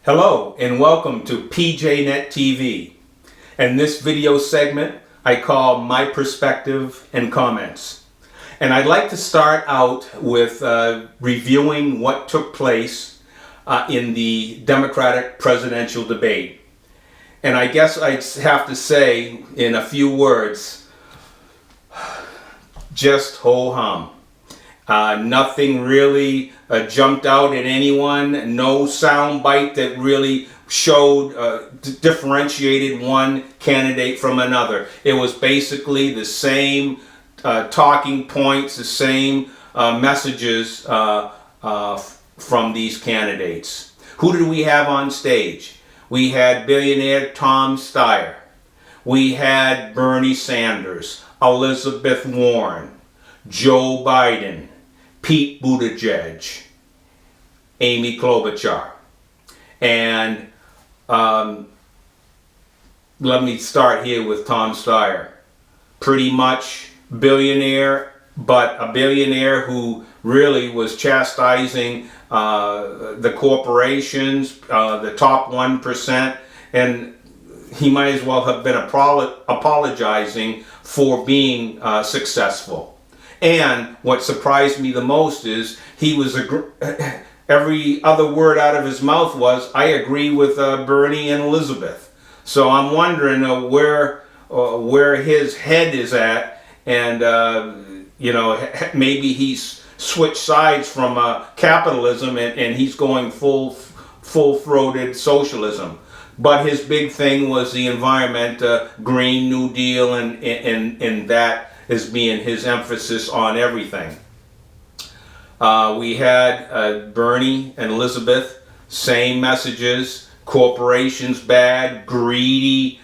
Hello and welcome to PJNet TV. And this video segment I call My Perspective and Comments. And I'd like to start out with reviewing what took place in the Democratic presidential debate. And I guess I'd have to say in a few words, just ho-hum. Nothing really jumped out at anyone. No sound bite that really showed, differentiated one candidate from another. It was basically the same talking points, the same messages from these candidates. Who did we have on stage? We had billionaire Tom Steyer. We had Bernie Sanders, Elizabeth Warren, Joe Biden, Pete Buttigieg, Amy Klobuchar. And let me start here with Tom Steyer. Pretty much billionaire, but a billionaire who really was chastising the corporations, the top 1%, and he might as well have been apologizing for being successful. And what surprised me the most is he was every other word out of his mouth was, I agree with Bernie and Elizabeth. So I'm wondering where his head is at, and maybe he's switched sides from capitalism and he's going full-throated socialism. But his big thing was the environment, Green New Deal, and that is being his emphasis on everything. We had Bernie and Elizabeth, same messages, corporations bad, greedy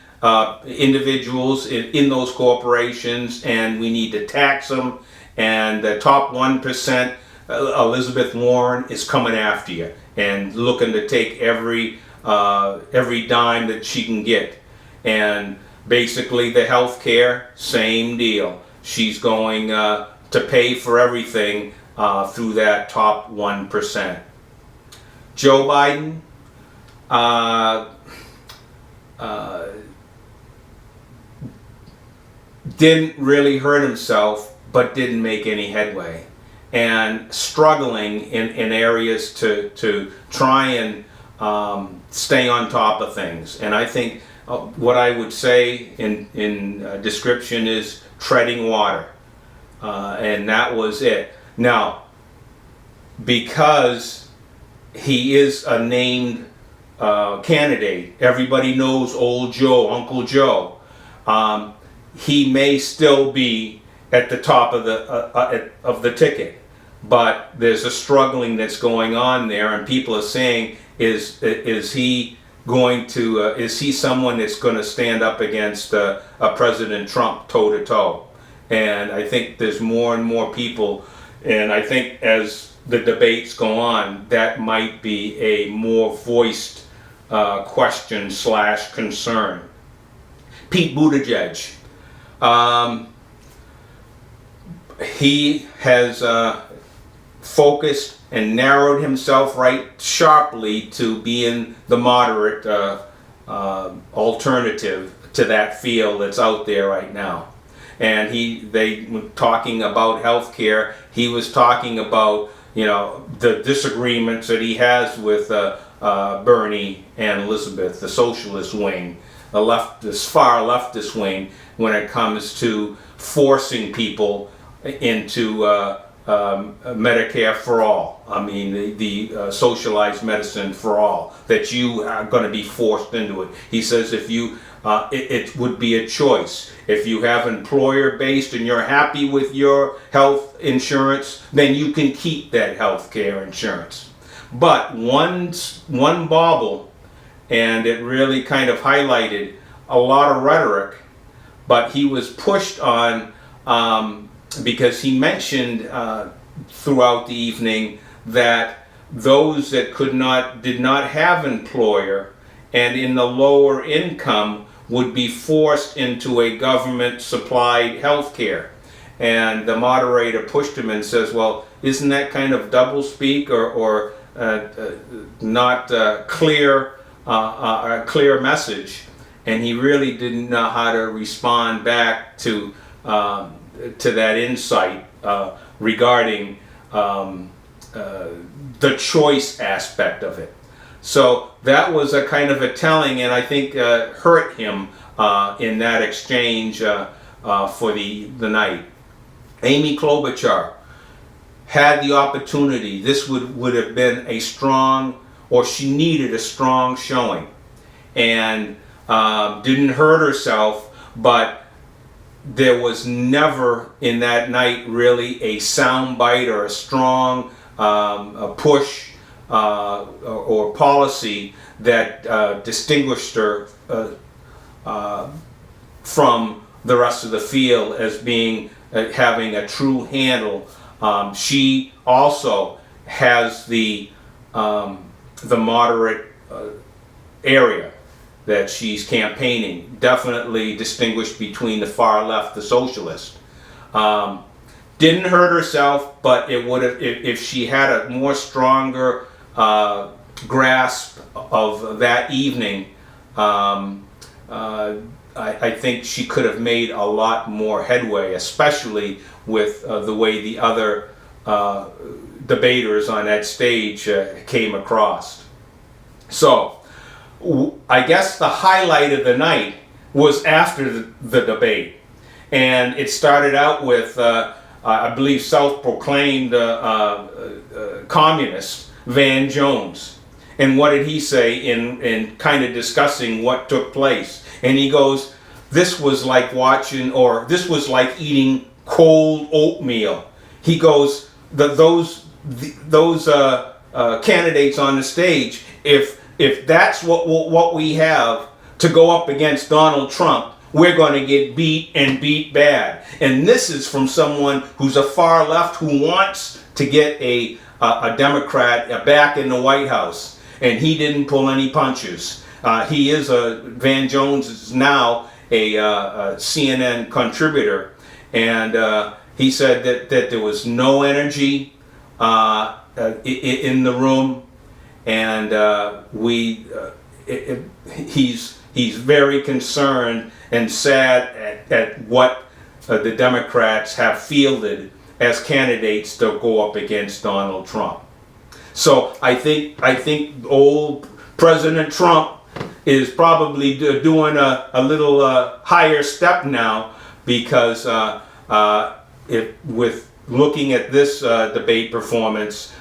individuals in those corporations, and we need to tax them, and the top 1%, Elizabeth Warren, is coming after you and looking to take every dime that she can get. And basically the health care, same deal. She's going to pay for everything through that top 1%. Joe Biden didn't really hurt himself, but didn't make any headway, and struggling in areas to try and stay on top of things. And I think what I would say in description is treading water, and that was it. Now, because he is a named candidate, everybody knows old Joe, Uncle Joe. He may still be at the top of the ticket, but there's a struggling that's going on there, and people are saying, is he going to is he someone that's going to stand up against President Trump toe to toe? And I think there's more and more people, and I think as the debates go on, that might be a more voiced question / concern. Pete Buttigieg, he has focused and narrowed himself right sharply to being the moderate alternative to that field that's out there right now. And they were talking about health care. He was talking about the disagreements that he has with Bernie and Elizabeth, the socialist wing, this far leftist wing, when it comes to forcing people into Medicare for all. I mean, the socialized medicine for all, that you are going to be forced into it. He says if you, it would be a choice. If you have employer-based and you're happy with your health insurance, then you can keep that health care insurance. But one bauble, and it really kind of highlighted a lot of rhetoric, but he was pushed on because he mentioned throughout the evening that those that did not have employer and in the lower income would be forced into a government supplied health care. And the moderator pushed him and says, well, isn't that kind of doublespeak, or not clear, a clear message, and he really didn't know how to respond back to that insight regarding the choice aspect of it. So that was a kind of a telling, and I think hurt him in that exchange for the night. Amy Klobuchar had the opportunity. This would have been a strong, or she needed a strong showing, and didn't hurt herself, but there was never in that night really a sound bite or a strong a push or policy that distinguished her from the rest of the field as being having a true handle. She also has the moderate area that she's campaigning, definitely distinguished between the far left, the socialist. Didn't hurt herself, but it would have, if she had a more stronger grasp of that evening, I think she could have made a lot more headway, especially with the way the other debaters on that stage came across. So, I guess the highlight of the night was after the debate. And it started out with, I believe, self-proclaimed communist Van Jones. And what did he say in kind of discussing what took place? And he goes, this was like watching, or this was like eating cold oatmeal. He goes, those candidates on the stage, if that's what we have to go up against Donald Trump, we're going to get beat and beat bad. And this is from someone who's a far left who wants to get a Democrat back in the White House. And he didn't pull any punches. Van Jones is now a CNN contributor. And he said that there was no energy in the room. And he's very concerned and sad at what the Democrats have fielded as candidates to go up against Donald Trump. So I think old President Trump is probably doing a little higher step now, because with looking at this debate performance,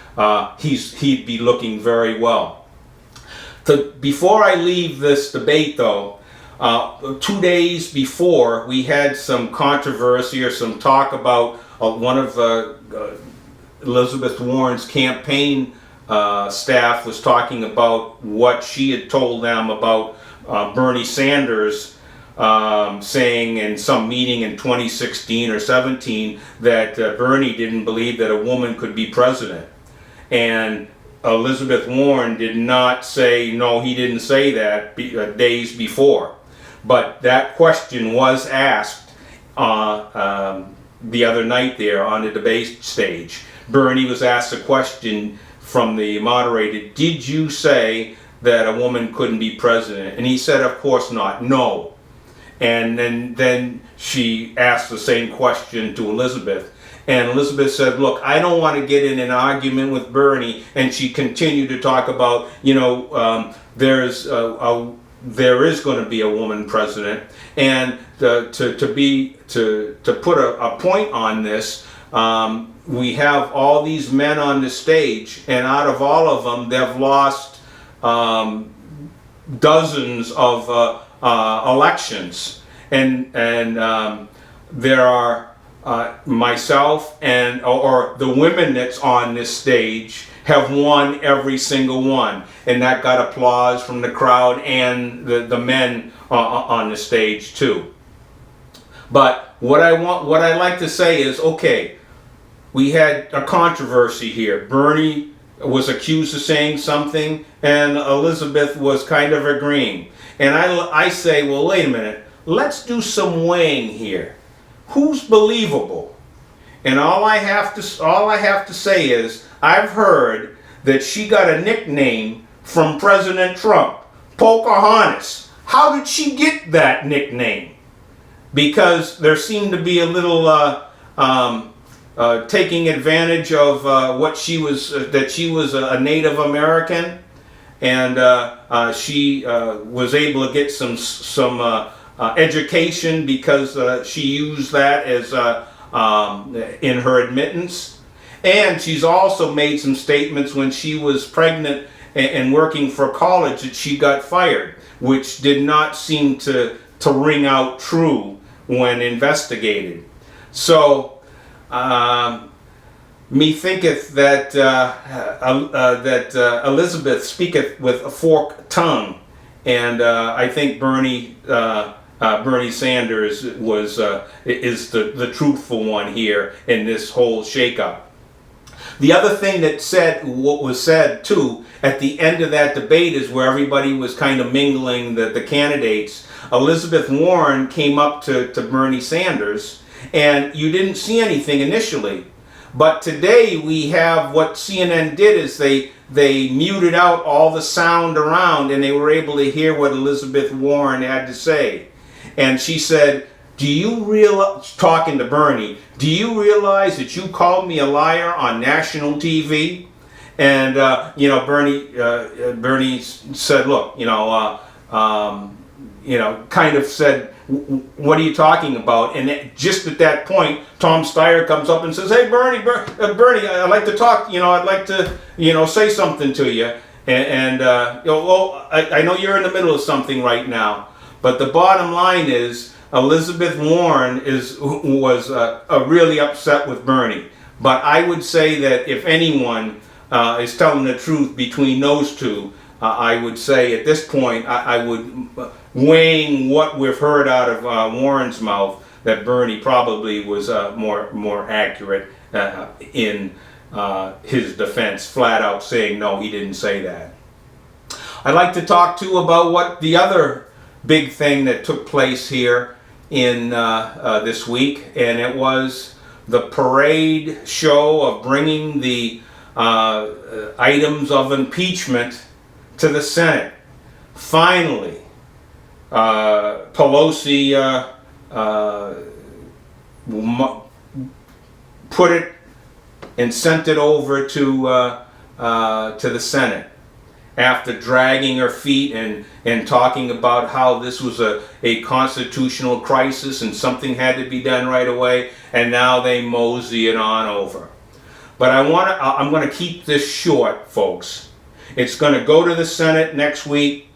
he'd be looking very well. Before I leave this debate, though, 2 days before, we had some controversy or some talk about one of Elizabeth Warren's campaign staff was talking about what she had told them about Bernie Sanders, saying in some meeting in 2016 or 17 that Bernie didn't believe that a woman could be president. And Elizabeth Warren did not say, no, he didn't say that days before. But that question was asked the other night there on the debate stage. Bernie was asked a question from the moderator, did you say that a woman couldn't be president? And he said, of course not, no. And then she asked the same question to Elizabeth. And Elizabeth said, look, I don't want to get in an argument with Bernie. And she continued to talk about, there is going to be a woman president. And to put a point on this, we have all these men on the stage, and out of all of them, they've lost dozens of elections. And there are myself and or the women that's on this stage have won every single one, and that got applause from the crowd and the men on the stage too. But what I like to say is, okay, we had a controversy here. Bernie was accused of saying something, and Elizabeth was kind of agreeing. And I say, well, wait a minute, let's do some weighing here. Who's believable? And all I have to say is, I've heard that she got a nickname from President Trump, Pocahontas. How did she get that nickname? Because there seemed to be a little taking advantage of what she was, that she was a Native American, and she was able to get some education because she used that as in her admittance. And she's also made some statements when she was pregnant and working for college that she got fired, which did not seem to ring out true when investigated. So, me thinketh that Elizabeth speaketh with a forked tongue, and I think Bernie Sanders is the truthful one here in this whole shakeup. The other thing what was said too at the end of that debate is where everybody was kind of mingling the candidates. Elizabeth Warren came up to Bernie Sanders, and you didn't see anything initially. But today we have what CNN did is they muted out all the sound around, and they were able to hear what Elizabeth Warren had to say. And she said, do you realize, talking to Bernie, do you realize that you called me a liar on national TV? And, Bernie said, look, kind of said, what are you talking about? And just at that point, Tom Steyer comes up and says, hey, Bernie, I'd like to talk, I'd like to, say something to you. I know you're in the middle of something right now, but the bottom line is Elizabeth Warren was really upset with Bernie. But I would say that if anyone is telling the truth between those two, I would say at this point, I would, weighing what we've heard out of Warren's mouth, that Bernie probably was more accurate in his defense, flat out saying, no, he didn't say that. I'd like to talk too about what the other big thing that took place here in this week, and it was the parade show of bringing the items of impeachment to the Senate. Finally, Pelosi put it and sent it over to the Senate after dragging her feet and talking about how this was a constitutional crisis and something had to be done right away, and now they mosey it on over. But I'm going to keep this short, folks. It's going to go to the Senate next week,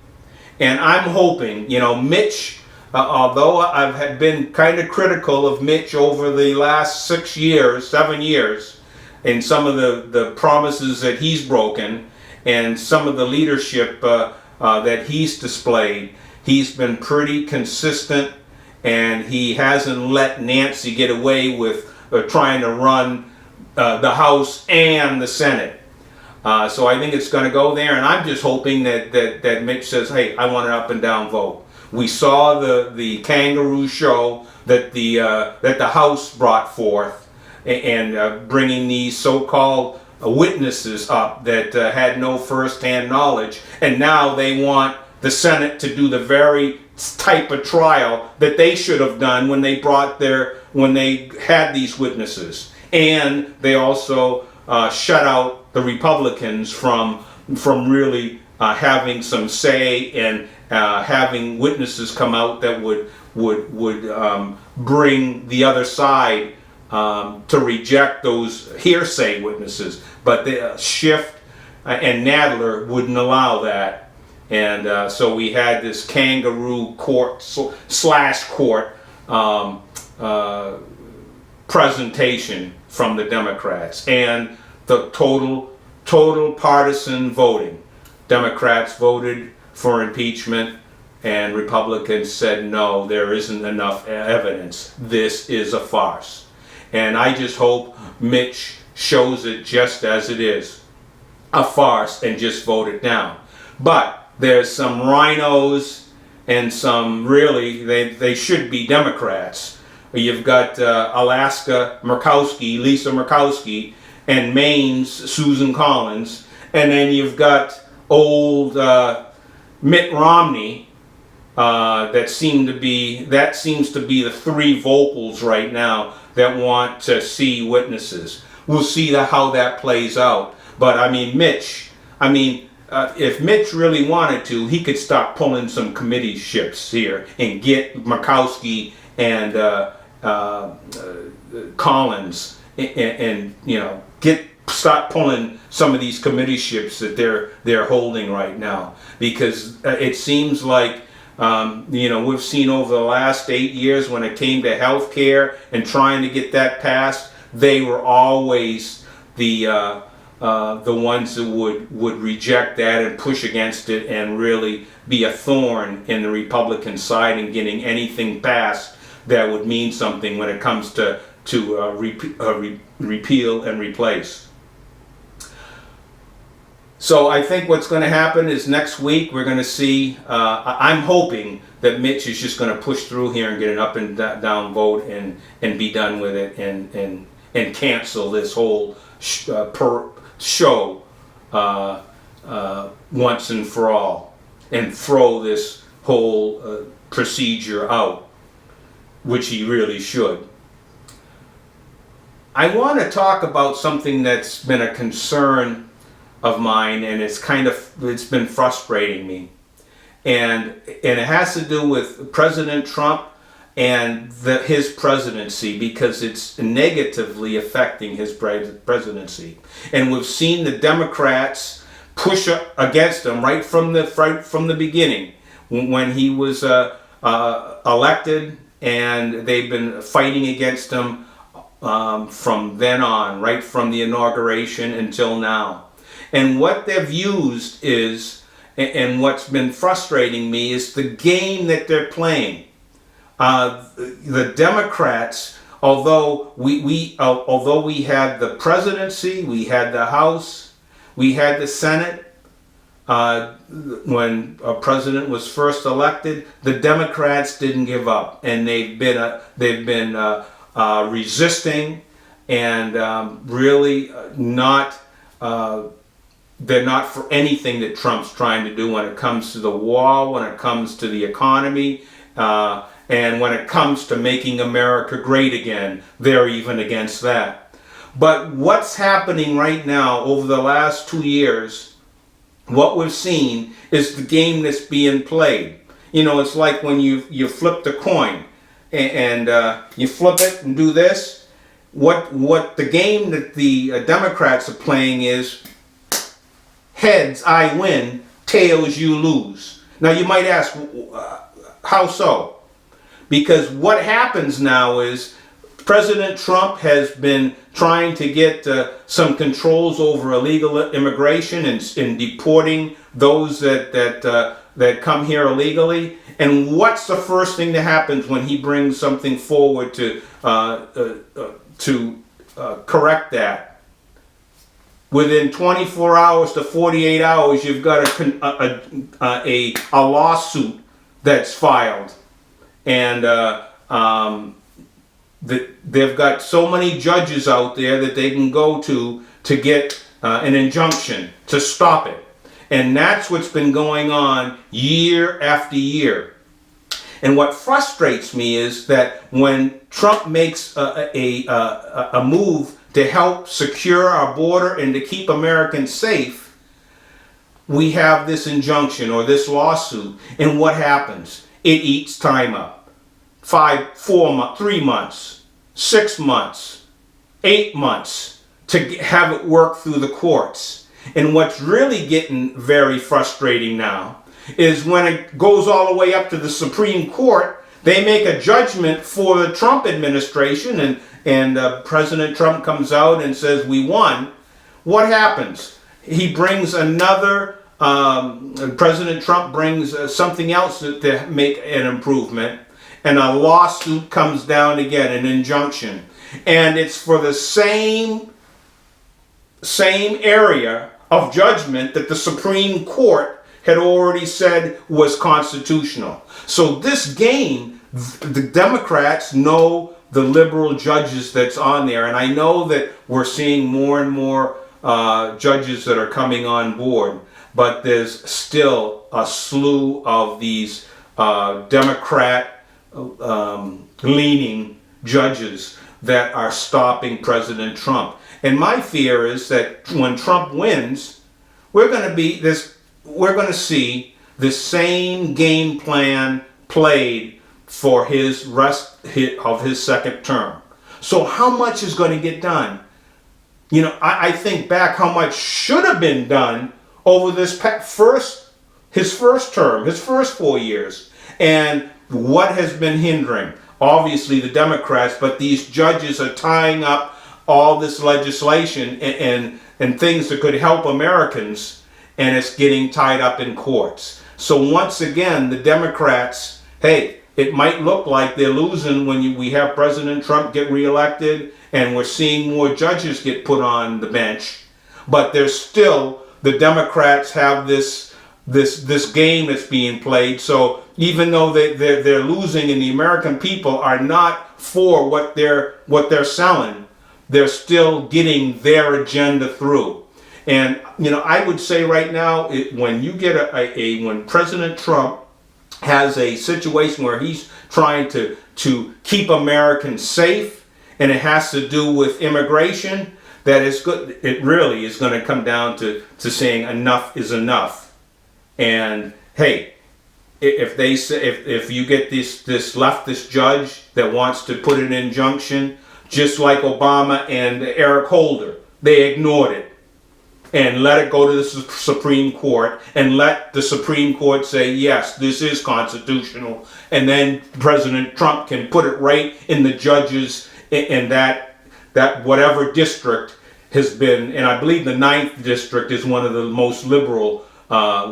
and I'm hoping, Mitch, although I've been kind of critical of Mitch over the last 7 years, and some of the promises that he's broken, and some of the leadership that he's displayed, he's been pretty consistent, and he hasn't let Nancy get away with trying to run the House and the Senate. So I think it's going to go there, and I'm just hoping that Mitch says, hey, I want an up and down vote. We saw the kangaroo show that the House brought forth, and bringing these so-called witnesses up that had no first-hand knowledge, and now they want the Senate to do the very type of trial that they should have done when they had these witnesses. And they also shut out the Republicans from really having some say and having witnesses come out that would bring the other side to reject those hearsay witnesses. But Schiff and Nadler wouldn't allow that, and so we had this kangaroo court presentation from the Democrats, and the total partisan voting. Democrats voted for impeachment, and Republicans said, no, there isn't enough evidence. This is a farce. And I just hope Mitch shows it just as it is, a farce, and just vote it down. But there's some rhinos and some really, they should be Democrats. You've got Lisa Murkowski, and Maine's Susan Collins, And then you've got old Mitt Romney. That seems to be the three vocals right now that want to see witnesses. We'll see how that plays out. But I mean, if Mitch really wanted to, he could start pulling some committee ships here and get Murkowski and Collins and start pulling some of these committee ships that they're holding right now, because it seems like we've seen over the last 8 years when it came to health care and trying to get that passed, they were always the ones that would reject that and push against it and really be a thorn in the Republican side in getting anything passed that would mean something when it comes to repeal and replace. So I think what's going to happen is next week we're going to see, I'm hoping that Mitch is just going to push through here and get an up and down vote and be done with it and cancel this whole show once and for all, and throw this whole procedure out, which he really should. I want to talk about something that's been a concern of mine, and it's been frustrating me, and it has to do with President Trump and his presidency, because it's negatively affecting his presidency. And we've seen the Democrats push against him right from the beginning when he was elected, and they've been fighting against him from then on, right from the inauguration until now. And what they've used is, and what's been frustrating me, is the game that they're playing. The Democrats, although we had the presidency, we had the House, we had the Senate, when a president was first elected, the Democrats didn't give up, and they've been resisting and really not. They're not for anything that Trump's trying to do when it comes to the wall, when it comes to the economy, and when it comes to making America great again. They're even against that. But what's happening right now over the last 2 years, what we've seen is the game that's being played. It's like when you flip the coin and you flip it and do this. What the game that the Democrats are playing is, heads, I win, tails, you lose. Now you might ask, how so? Because what happens now is President Trump has been trying to get some controls over illegal immigration and deporting those that come here illegally. And what's the first thing that happens when he brings something forward to correct that? Within 24 hours to 48 hours, you've got a lawsuit that's filed, and they've got so many judges out there that they can go to get an injunction to stop it, and that's what's been going on year after year. And what frustrates me is that when Trump makes a move to help secure our border and to keep Americans safe, we have this injunction or this lawsuit, and what happens? It eats time up. 3 months, 6 months, 8 months to have it work through the courts. And what's really getting very frustrating now is when it goes all the way up to the Supreme Court, they make a judgment for the Trump administration, and President Trump comes out and says, we won. What happens? He brings another, President Trump brings something else to make an improvement, and a lawsuit comes down again, an injunction. And it's for the same area of judgment that the Supreme Court had already said was constitutional. So this game, the Democrats know the liberal judges that's on there, and I know that we're seeing more and more judges that are coming on board, but there's still a slew of these Democrat leaning judges that are stopping President Trump. And my fear is that when Trump wins, we're going to see the same game plan played for his rest of his second term. So how much is going to get done? You know, I think back how much should have been done over his first term, his first 4 years, and what has been hindering. Obviously the Democrats, but these judges are tying up all this legislation and things that could help Americans, and it's getting tied up in courts. So once again, the Democrats, hey, it might look like they're losing when we have President Trump get reelected and we're seeing more judges get put on the bench, but there's still, the Democrats have this game that's being played. So even though they're losing and the American people are not for what they're selling, they're still getting their agenda through. And you know, I would say right now, when you get when President Trump has a situation where he's trying to keep Americans safe, and it has to do with immigration, that is good. It really is going to come down to saying enough is enough. And hey, if you get this leftist judge that wants to put an injunction, just like Obama and Eric Holder, they ignored it and let it go to the Supreme Court, and let the Supreme Court say, yes, this is constitutional, and then President Trump can put it right in the judges in that whatever district has been, and I believe the 9th district is one of the most liberal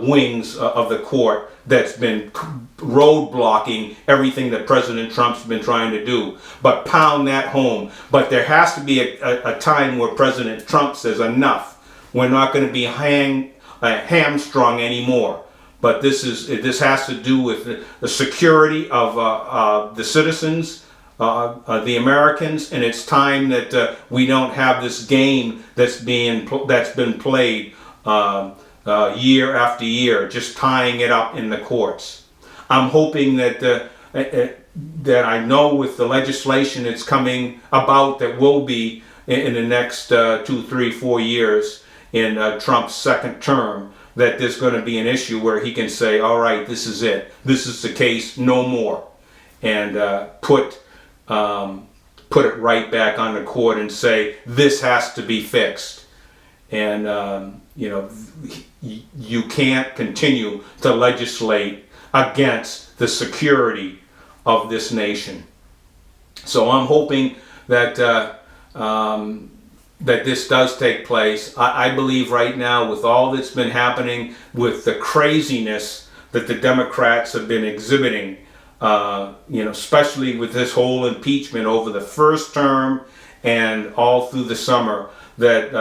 wings of the court that's been roadblocking everything that President Trump's been trying to do. But pound that home. But there has to be a time where President Trump says enough. We're not going to be hamstrung anymore. But this has to do with the security of the citizens, the Americans, and it's time that we don't have this game that's been played year after year, just tying it up in the courts. I'm hoping that I know with the legislation that's coming about that will be in the next 2, 3, 4 years in Trump's second term, that there's going to be an issue where he can say, all right, this is it. This is the case, no more. And put it right back on the court and say, this has to be fixed. And, you know, you can't continue to legislate against the security of this nation. So I'm hoping that that this does take place. I believe right now, with all that's been happening, with the craziness that the Democrats have been exhibiting, you know, especially with this whole impeachment over the first term and all through the summer, that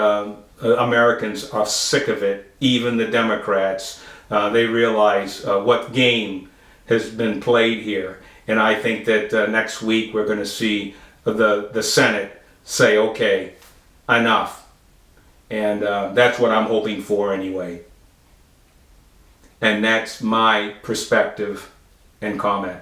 Americans are sick of it. Even the Democrats, they realize what game has been played here. And I think that next week we're going to see the Senate say, okay, enough. And that's what I'm hoping for anyway. And that's my perspective and comment.